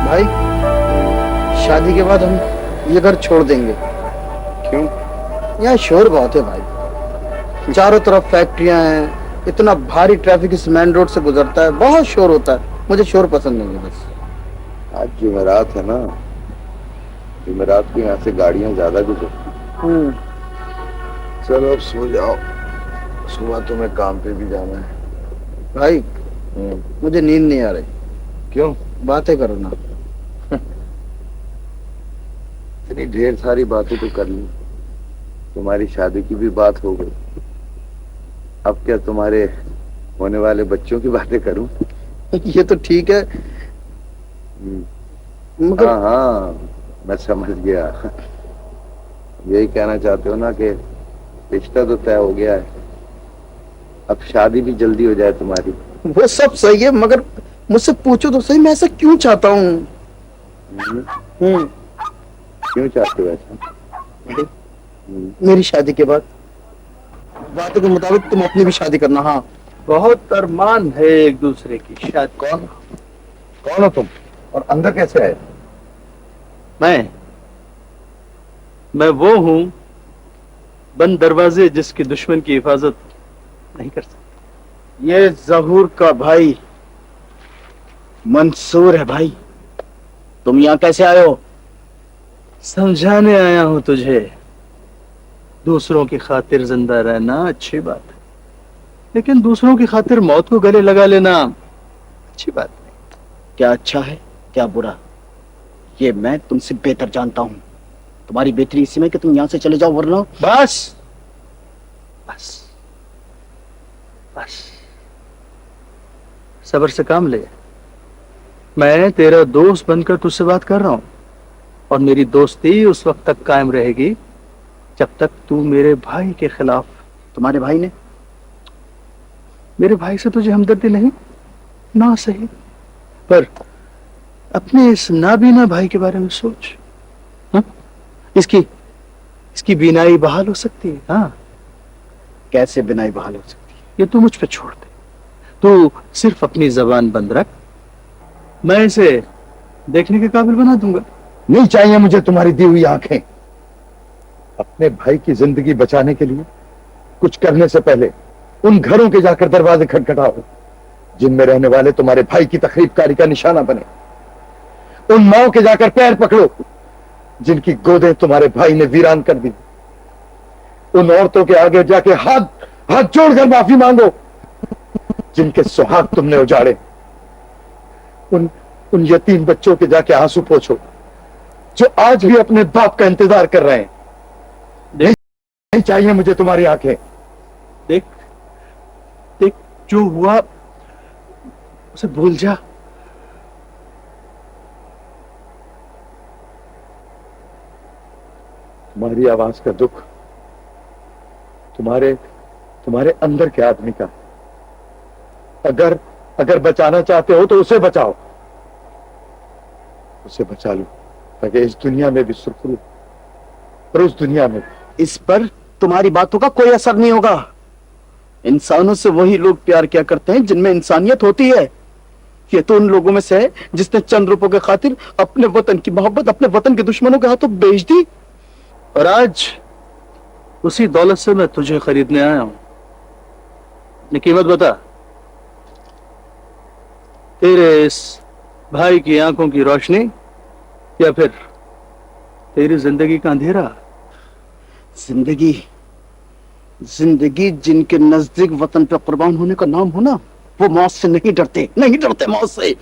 भाई शादी के बाद हम ये घर छोड़ देंगे। क्यों? यहाँ शोर बहुत है भाई, चारों तरफ फैक्ट्रियां हैं, इतना भारी ट्रैफिक इस मेन रोड से गुजरता है, बहुत शोर होता है, मुझे शोर पसंद नहीं है। बस आज जुमेरात है ना, जुमेरात को यहाँ से गाड़ियाँ ज्यादा गुजरती। चलो अब सो जाओ, सुबह तुम्हें काम पे भी जाना है। भाई मुझे नींद नहीं आ रही। क्यों? बातें करो ना। इतनी ढेर सारी बातें तो कर ली, तुम्हारी शादी की भी बात हो गई, अब क्या तुम्हारे होने वाले बच्चों की बातें करूं? ये तो ठीक है मगर हाँ हाँ मैं समझ गया, यही कहना चाहते हो ना कि रिश्ता तो तय हो गया है, अब शादी भी जल्दी हो जाए तुम्हारी। वो सब सही है मगर मुझसे पूछो तो सही, मैं ऐसा क्यों चाहता हूँ? क्यों चाहते हो ऐसा? मेरी शादी के बाद वादे के मुताबिक तुम अपनी भी शादी करना। हाँ, बहुत अरमान है एक दूसरे की शादी। कौन हो तुम और अंदर कैसे आए? मैं वो हूं बंद दरवाजे जिसके दुश्मन की हिफाजत नहीं कर सकते। ये जहूर का भाई मंसूर है। भाई तुम यहाँ कैसे आए हो? समझाने आया हूं तुझे, दूसरों की खातिर जिंदा रहना अच्छी बात है, लेकिन दूसरों की खातिर मौत को गले लगा लेना अच्छी बात नहीं। क्या अच्छा है क्या बुरा, ये मैं तुमसे बेहतर जानता हूँ। तुम्हारी बेहतरी इसी में कि तुम यहाँ से चले जाओ, वरना बस बस बस सब्र से काम ले। मैं तेरा दोस्त बनकर तुझसे बात कर रहा हूं, और मेरी दोस्ती उस वक्त तक कायम रहेगी जब तक तू मेरे भाई के खिलाफ। तुम्हारे भाई ने? मेरे भाई से तुझे हमदर्दी नहीं ना सही, पर अपने इस नाबीना भाई के बारे में सोच। हाँ? इसकी बीनाई बहाल हो सकती है। हाँ, कैसे बिनाई बहाल हो सकती है? ये तू मुझ पे छोड़ दे, तू सिर्फ अपनी जबान बंद रख, मैं इसे देखने के काबिल बना दूंगा। नहीं चाहिए मुझे तुम्हारी दी हुई आंखें। अपने भाई की जिंदगी बचाने के लिए कुछ करने से पहले उन घरों के जाकर दरवाजे खटखटाओ जिनमें रहने वाले तुम्हारे भाई की तकरीबकारी का निशाना बने। उन माओं के जाकर पैर पकड़ो जिनकी गोदें तुम्हारे भाई ने वीरान कर दी। उन औरतों के आगे जाके हाथ जोड़कर माफी मांगो जिनके सुहाग तुमने उजाड़े। उन यतीम बच्चों के जाके आंसू पोंछो जो आज भी अपने बाप का इंतजार कर रहे हैं। नहीं चाहिए मुझे तुम्हारी आंखें। देख देख, जो हुआ उसे भूल जा। तुम्हारी आवाज का दुख तुम्हारे अंदर के आदमी का। अगर बचाना चाहते हो तो उसे बचाओ, उसे बचा लो ताकि इस दुनिया में भी सुरखरू, और उस दुनिया में इस पर तुम्हारी बातों का कोई असर नहीं होगा। इंसानों से वही लोग प्यार किया करते हैं जिनमें इंसानियत होती है। ये तो उन लोगों में से है जिसने चंद रुपयों के खातिर अपने वतन की मोहब्बत अपने वतन के दुश्मनों के हाथों बेच दी। और आज उसी दौलत से मैं तुझे खरीदने आया हूं। अपनी कीमत बता। तेरे इस भाई की आंखों की रोशनी या फिर तेरी जिंदगी का अंधेरा? जिंदगी जिनके नजदीक वतन पे कुर्बान होने का नाम हो ना, वो मौत से नहीं डरते मौत से।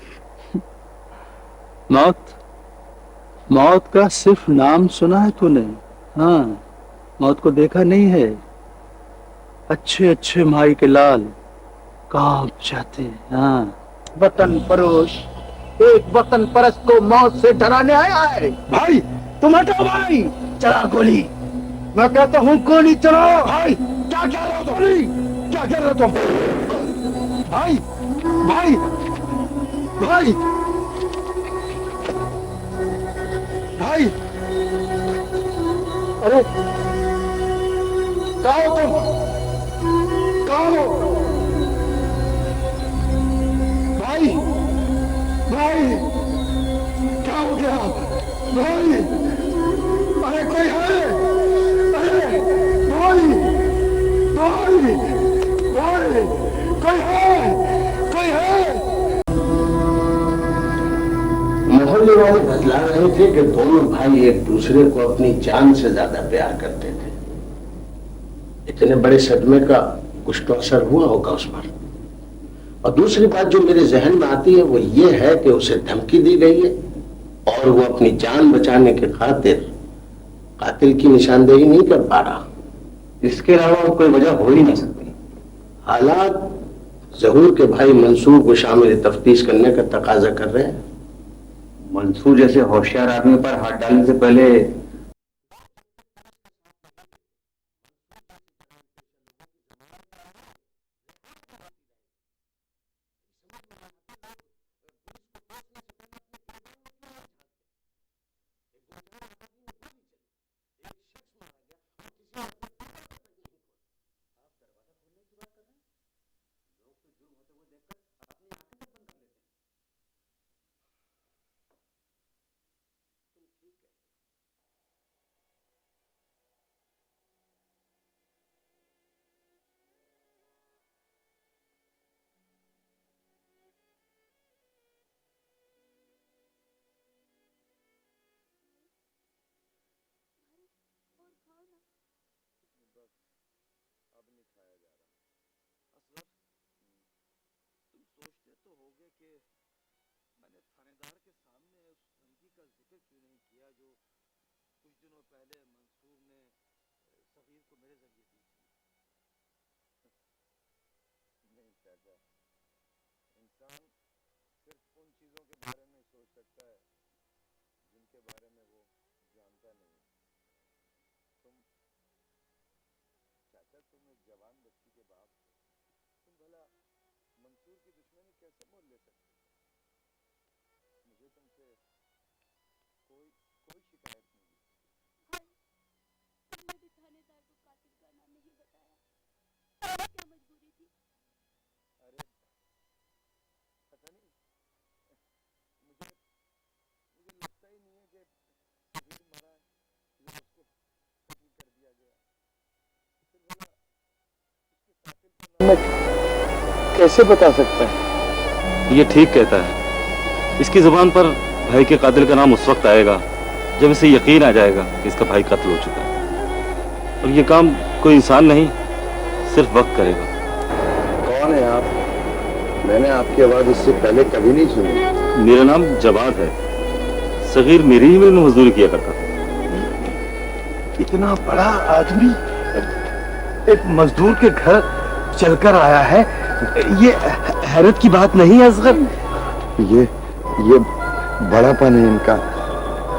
मौत का सिर्फ नाम सुना है तूने, हाँ, मौत को देखा नहीं है। अच्छे अच्छे माई के लाल कांप जाते हैं। हाँ, वतन फरोश एक वतन परस्त को मौत से डराने आया है। भाई तुम हटो भाई, चला गोली। मैं कहता हूँ गोली चलाओ। भाई क्या कह रहे हो तुम? क्या कह रहे हो तुम? भाई भाई भाई भाई, अरे कहाँ हो तुम? कहाँ हो भाई? भाई भाई, अरे कोई है? अरे भाई, भाई, भाई, कोई है? कोई है? मोहल्ले वाले बतला रहे थे कि दोनों भाई एक दूसरे को अपनी जान से ज्यादा प्यार करते थे। इतने बड़े सदमे का कुछ तो असर हुआ होगा उस पर। और दूसरी बात जो मेरे जहन में आती है वो ये है कि उसे धमकी दी गई है और वो अपनी जान बचाने की खातिर कातिल की निशानदेही नहीं कर पा रहा। इसके अलावा कोई वजह हो ही नहीं सकती। हालात जहूर के भाई मंसूर को शामिल तफ्तीश करने का तकाजा कर रहे हैं। मंसूर जैसे होशियार आदमी पर हाथ डालने से पहले इंसान सिर्फ उन चीजों के बारे में सोच सकता है जिनके बारे में वो जानता नहीं। तुम चाचा, तुम एक जवान बच्ची के बाप हो, तुम भला मंसूर की दुश्मनी कैसे मोल ले सकते? मुझे तुमसे कोई कोई शिकायत नहीं है। भाई, तुमने भी थानेदार को कातिल का नाम नहीं बताया। क्या मजबूरी थी? अरे पता नहीं, मुझे मुझे लगता ही नहीं है कि सगीर मरा है या उसको कत्ल कर दिया गया। फिर भला उसके कातिल का नाम मैं कैसे बता सकता है? ये ठीक कहता है। इसकी जुबान पर भाई के कातिल का नाम उस वक्त आएगा जब इसे यकीन आ जाएगा कि इसका भाई कत्ल हो चुका है। और ये काम कोई इंसान नहीं, सिर्फ वक्त करेगा। कौन है आप? मैंने आपकी आवाज इससे पहले कभी नहीं सुनी। मेरा नाम जवाद है। सगीर मेरी ही में मजदूरी किया करता था। इतना बड़ा आदमी एक मजदूर के घर चलकर आया है, ये हैरत की बात नहीं है असगर? ये बड़ापन है इनका।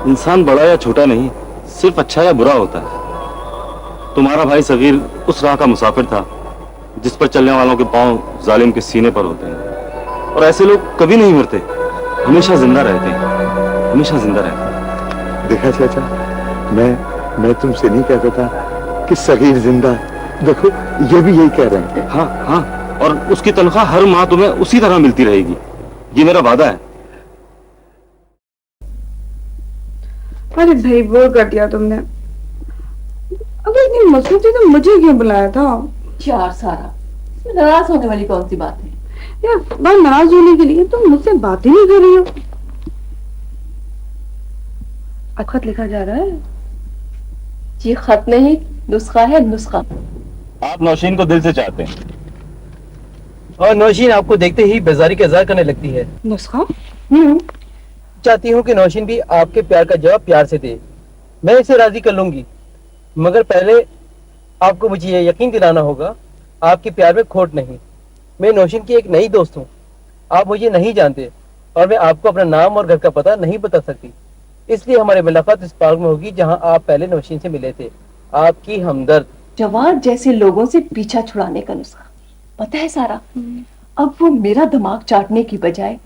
इंसान बड़ा या छोटा नहीं, सिर्फ अच्छा या बुरा होता है। तुम्हारा भाई सगीर उस राह का मुसाफिर था जिस पर चलने वालों के पांव जालिम के सीने पर होते हैं। और ऐसे लोग कभी नहीं मरते, हमेशा जिंदा रहते हैं, हमेशा जिंदा रहते हैं। देखा चाचा, मैं तुमसे नहीं कहता था कि सगीर जिंदा है। देखो, ये भी यही कह रहे हैं। हाँ हाँ, और उसकी तनख्वाह हर माह तुम्हें उसी तरह मिलती रहेगी, ये मेरा वादा है। अरे भाई, बोर कर दिया तुमने। अगर इतनी मसरूफ थी तो मुझे क्यों बुलाया था? यार सारा, इसमें नाराज होने वाली कौन सी बात है? यार, बात नाराज होने के लिए तुम मुझसे बात ही नहीं कर रही हो। खत लिखा जा रहा है। ये खत नहीं, नुस्खा है, नुस्खा। आप नौशीन को दिल से चाहते हैं और नौशीन आपको देखते ही बेजारी का इज़हार करने लगती है। नुस्खा? चाहती हूँ कि नौशीन भी आपके प्यार का जवाब प्यार से दे। मैं इसे राजी कर लूंगी, मगर पहले आपको मुझे ये यकीन दिलाना होगा आपके प्यार में खोट नहीं। मैं नौशीन की एक नई दोस्त हूँ, आप मुझे नहीं जानते और मैं आपको अपना नाम और घर का पता नहीं बता सकती। इसलिए हमारी मुलाकात इस पार्क में होगी जहाँ आप पहले नौशीन से मिले थे। आपकी हमदर्द। जवान जैसे लोगों से पीछा छुड़ाने का नुस्खा पता है सारा। अब वो मेरा दिमाग चाटने की बजाय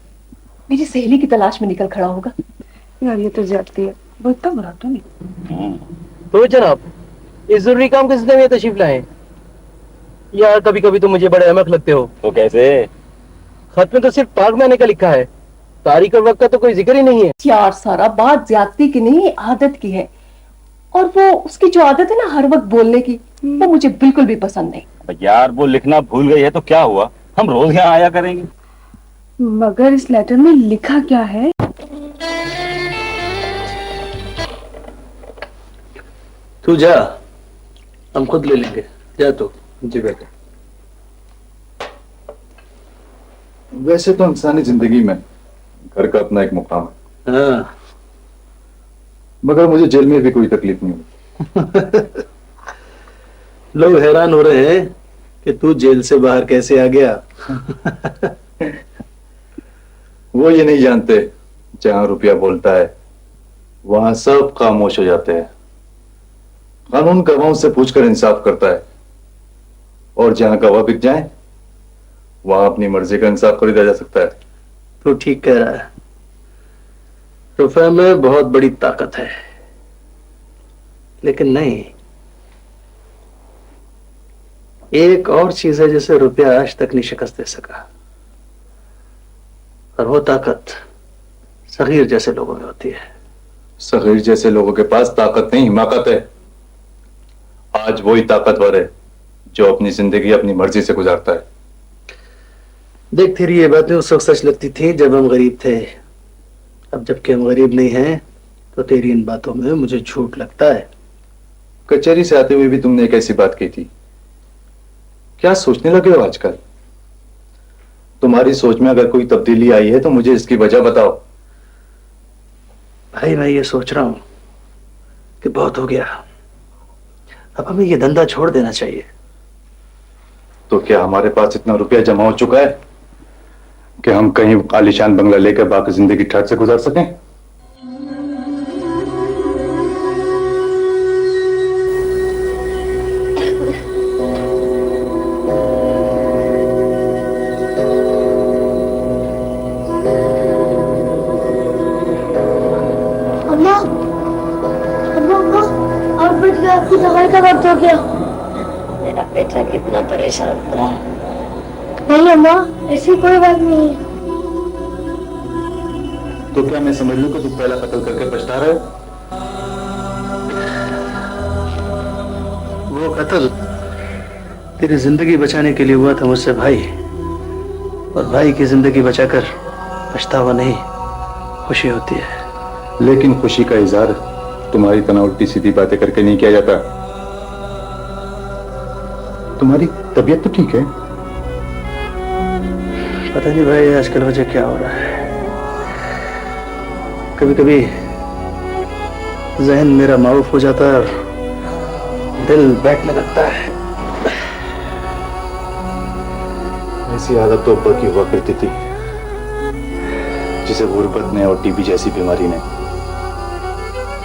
मेरी सहेली की तलाश में निकल खड़ा होगा। यार, ये तो ज्यादती है। वो इतना बुरा तो नहीं। तो जनाब, इस जरूरी काम के सिलसिले में तशरीफ लाए। यार, कभी कभी तो मुझे बड़े अहमक लगते हो। तो कैसे? खत में तो सिर्फ पार्क में आने का लिखा है, तारीख और वक्त का तो कोई जिक्र ही नहीं है। यार सारा बात ज्यादती की नहीं, आदत की है। और वो उसकी जो आदत है ना हर वक्त बोलने की, वो मुझे बिल्कुल भी पसंद नहीं। यार वो लिखना भूल गई है तो क्या हुआ, हम रोज यहाँ आया करेंगे। मगर इस लेटर में लिखा क्या है? तू जा, हम खुद ले लेंगे। जा तू। जी बेटा। वैसे तो इंसानी जिंदगी में घर का अपना एक मुकाम है, हाँ। मगर मुझे जेल में भी कोई तकलीफ नहीं हुई। लोग हैरान हो रहे हैं कि तू जेल से बाहर कैसे आ गया। वो ये नहीं जानते जहां रुपया बोलता है वहां सब खामोश हो जाते हैं। कानून गवाहों से पूछकर इंसाफ करता है, और जहां गवाह बिक जाए वहां अपनी मर्जी का इंसाफ खरीदा जा सकता है। तू ठीक कह रहा है। रुपए में बहुत बड़ी ताकत है, लेकिन नहीं, एक और चीज है जिसे रुपया आज तक नहीं शिकस्त दे सका, और वो ताकत सगीर जैसे लोगों में होती है। सगीर जैसे लोगों के पास ताकत नहीं, हिमाकत है। आज वही ताकतवर है जो अपनी जिंदगी अपनी मर्जी से गुजारता है। देख, तेरी ये बातें उस वक्त सच लगती थी जब हम गरीब थे। अब जबकि हम गरीब नहीं हैं तो तेरी इन बातों में मुझे झूठ लगता है। कचहरी से आते हुए भी तुमने एक ऐसी बात की थी। क्या सोचने लगे हो आजकल? तुम्हारी सोच में अगर कोई तब्दीली आई है तो मुझे इसकी वजह बताओ। भाई, मैं ये सोच रहा हूं कि बहुत हो गया, अब हमें ये धंधा छोड़ देना चाहिए। तो क्या हमारे पास इतना रुपया जमा हो चुका है कि हम कहीं आलीशान बंगला लेकर बाकी जिंदगी ठट से गुजार सकें? अम्मा, अम्मा, अम्मा, और बेटे आपकी दवाई का वक्त हो गया। मेरा बेटा कितना परेशान था। नहीं अम्मा, ऐसी कोई बात नहीं है। तो क्या मैं समझ लूं कि तू पहला कत्ल करके पछता रहा है? वो कत्ल तेरी जिंदगी बचाने के लिए हुआ था मुझसे भाई, और भाई की जिंदगी बचाकर पछतावा नहीं, खुशी होती है। लेकिन खुशी का इजहार तुम्हारी तरह उल्टी सीधी बातें करके नहीं किया जाता। तुम्हारी तबीयत तो ठीक है? पता नहीं भाई आजकल वजह क्या हो रहा है। कभी कभी जहन मेरा मारूफ हो जाता है और दिल बैठने लगता है। ऐसी आदत तो अब्बा की हुआ करती थी, जिसे गुर्बत ने और टीबी जैसी बीमारी ने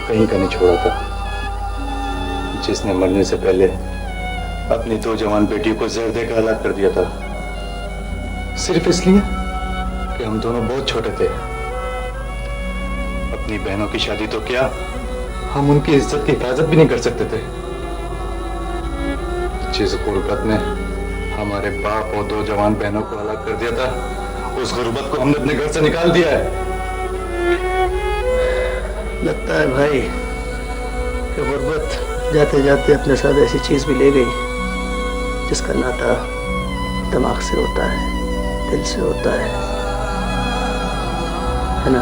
कहीं का नहीं छोड़ा था, जिसने मरने से पहले अपनी 2 जवान बेटियों को जहर देकर हलाक कर दिया था, सिर्फ इसलिए कि हम दोनों बहुत छोटे थे। अपनी बहनों की शादी तो क्या, हम उनकी इज्जत की हिफाजत भी नहीं कर सकते थे। जिस गुर्बत ने हमारे बाप और 2 जवान बहनों को हलाक कर दिया था, उस गुर्बत को हमने अपने घर से निकाल दिया है। लगता है भाई कि गुर्बत जाते जाते अपने साथ ऐसी चीज भी ले गई जिसका नाता दिमाग से होता है, दिल से होता है ना?